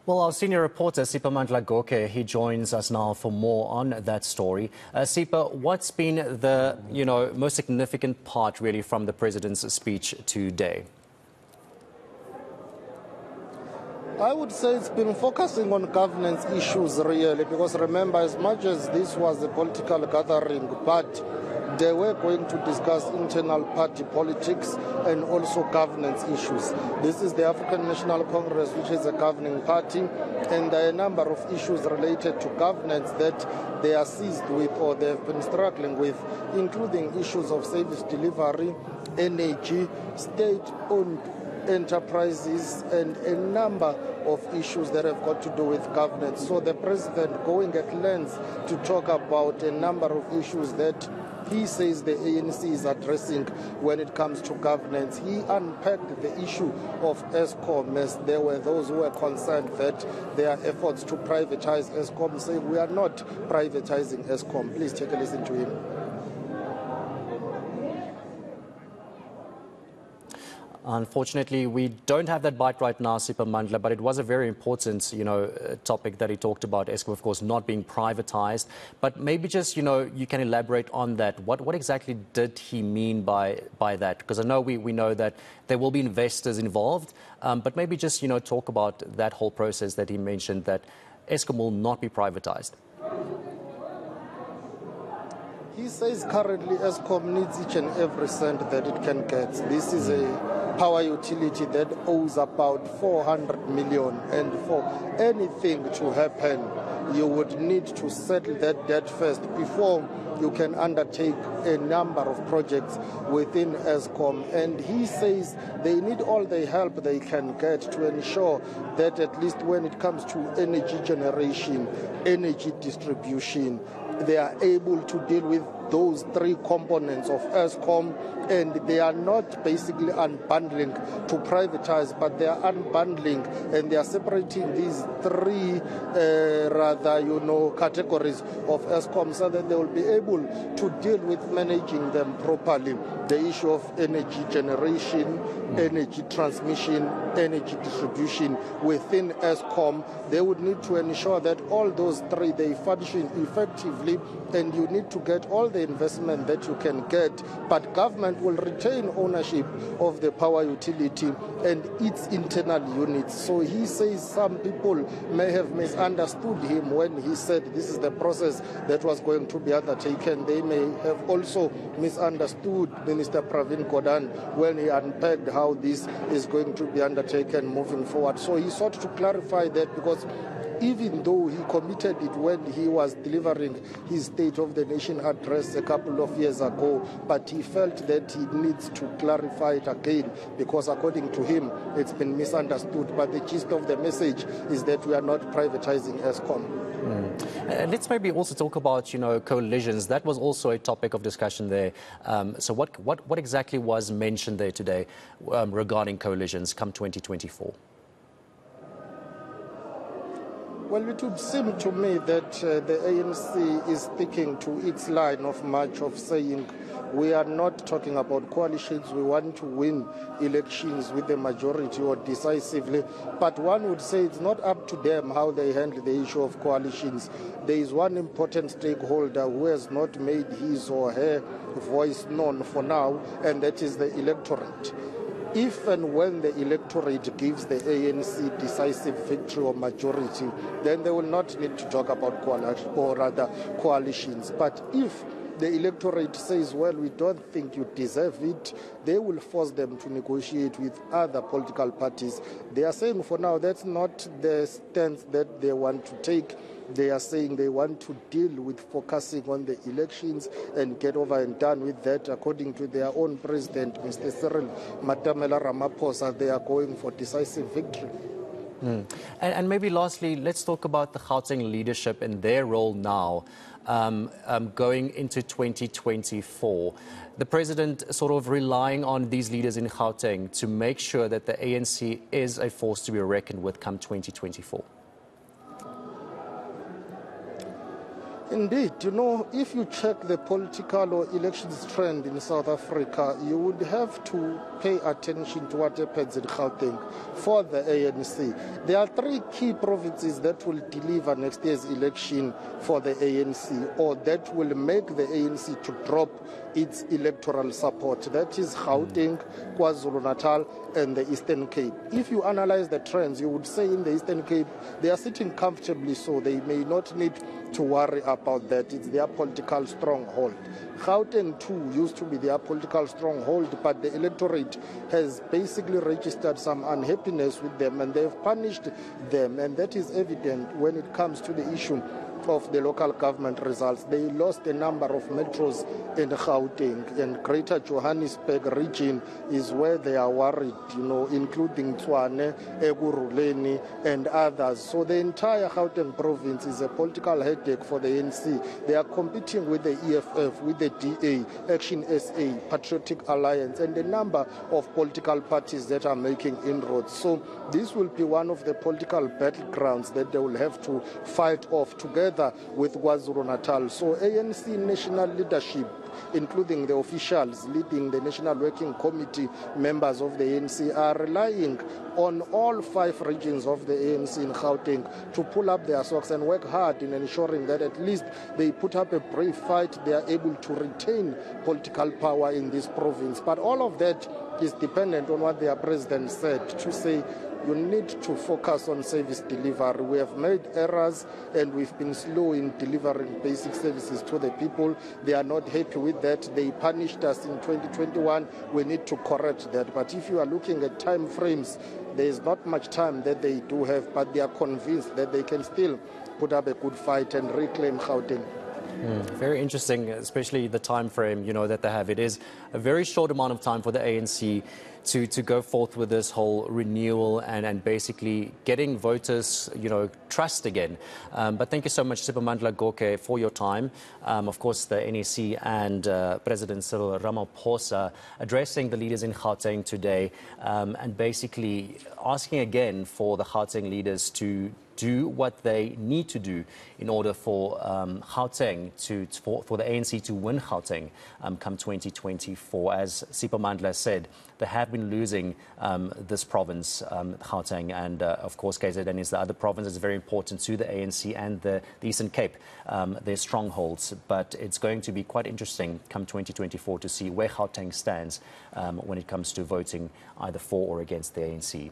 Well, our senior reporter, Siphamandla Goge, he joins us now for more on that story. Sipa, what's been the, most significant part really from the president's speech today? I would say it's been focusing on governance issues really, because remember, as much as this was a political gathering, but they were going to discuss internal party politics and also governance issues. This is the African National Congress, which is a governing party, and there are a number of issues related to governance that they are seized with or they have been struggling with, including issues of service delivery, energy, state-owned enterprises, and a number of issues that have got to do with governance. So the president going at length to talk about a number of issues that he says the ANC is addressing when it comes to governance. He unpacked the issue of Eskom, as there were those who were concerned that there are efforts to privatize Eskom, saying we are not privatizing Eskom. Please take a listen to him. Unfortunately, we don't have that bite right now, Siphamandla, but it was a very important, topic that he talked about, Eskom, of course, not being privatized. But maybe just, you can elaborate on that. What exactly did he mean by that? Because I know we know that there will be investors involved, but maybe just, talk about that whole process that he mentioned, that Eskom will not be privatized. He says currently Eskom needs each and every cent that it can get. This is a power utility that owes about 400 million, and for anything to happen, you would need to settle that debt first before you can undertake a number of projects within Eskom. And he says they need all the help they can get to ensure that at least when it comes to energy generation, energy distribution, they are able to deal with those three components of Eskom, and they are not basically unbundling to privatize, but they are unbundling and they are separating these three categories of Eskom, so that they will be able to deal with managing them properly. The issue of energy generation, energy transmission, energy distribution within Eskom, they would need to ensure that all those three, they function effectively, and you need to get all the investment that you can get, but government will retain ownership of the power utility and its internal units. So he says some people may have misunderstood him when he said this is the process that was going to be undertaken. They may have also misunderstood Minister Pravin Gordhan when he unpacked how this is going to be undertaken moving forward. So he sought to clarify that, because even though he committed it when he was delivering his State of the Nation address a couple of years ago, but he felt that he needs to clarify it again, because according to him, it's been misunderstood. But the gist of the message is that we are not privatizing Eskom. Let's maybe also talk about, coalitions. That was also a topic of discussion there. So what exactly was mentioned there today regarding coalitions come 2024? Well, it would seem to me that the ANC is sticking to its line of march of saying we are not talking about coalitions, we want to win elections with the majority or decisively. But one would say it's not up to them how they handle the issue of coalitions. There is one important stakeholder who has not made his or her voice known for now, and that is the electorate. If and when the electorate gives the ANC decisive victory or majority, then they will not need to talk about coalitions. But if the electorate says, well, we don't think you deserve it, they will force them to negotiate with other political parties. They are saying for now that's not the stance that they want to take. They are saying they want to deal with focusing on the elections and get over and done with that. According to their own president, Mr. Cyril Matamela Ramaphosa, they are going for decisive victory. And maybe lastly, let's talk about the Gauteng leadership and their role now going into 2024. The president sort of relying on these leaders in Gauteng to make sure that the ANC is a force to be reckoned with come 2024. Indeed, if you check the political or elections trend in South Africa, you would have to pay attention to what happens in Gauteng for the ANC. There are 3 key provinces that will deliver next year's election for the ANC, or that will make the ANC to drop its electoral support. That is Gauteng, KwaZulu-Natal, and the Eastern Cape. If you analyze the trends, you would say in the Eastern Cape, they are sitting comfortably, so they may not need to worry about that. It's their political stronghold. Gauteng too used to be their political stronghold, but the electorate has basically registered some unhappiness with them, and they've punished them, and that is evident when it comes to the issue of the local government results. They lost a number of metros in Gauteng, and Greater Johannesburg region is where they are worried, including Tshwane, Ekurhuleni, and others. So the entire Gauteng province is a political headache for the ANC. They are competing with the EFF, with the DA, Action SA, Patriotic Alliance, and a number of political parties that are making inroads. So this will be one of the political battlegrounds that they will have to fight off together with KwaZulu-Natal. So ANC national leadership, including the officials leading the National Working Committee, members of the ANC, are relying on all 5 regions of the ANC in Gauteng to pull up their socks and work hard in ensuring that at least they put up a brave fight, they are able to retain political power in this province. But all of that is dependent on what their president said, to say you need to focus on service delivery. We have made errors and we've been slow in delivering basic services to the people. They are not happy with that. They punished us in 2021. We need to correct that. But if you are looking at time frames, there is not much time that they do have, but they are convinced that they can still put up a good fight and reclaim Gauteng. Very interesting, especially the time frame, that they have. It is a very short amount of time for the ANC to go forth with this whole renewal and basically getting voters, trust again. But thank you so much, Siphamandla Goge, for your time. Of course, the NEC and President Cyril Ramaphosa addressing the leaders in Gauteng today and basically asking again for the Gauteng leaders to do what they need to do in order for Gauteng for the ANC to win Gauteng come 2024. As Siphamandla said, they have been losing this province, Gauteng, and of course KZN is the other province. It's very important to the ANC and the Eastern Cape, their strongholds. But it's going to be quite interesting come 2024 to see where Gauteng stands when it comes to voting either for or against the ANC.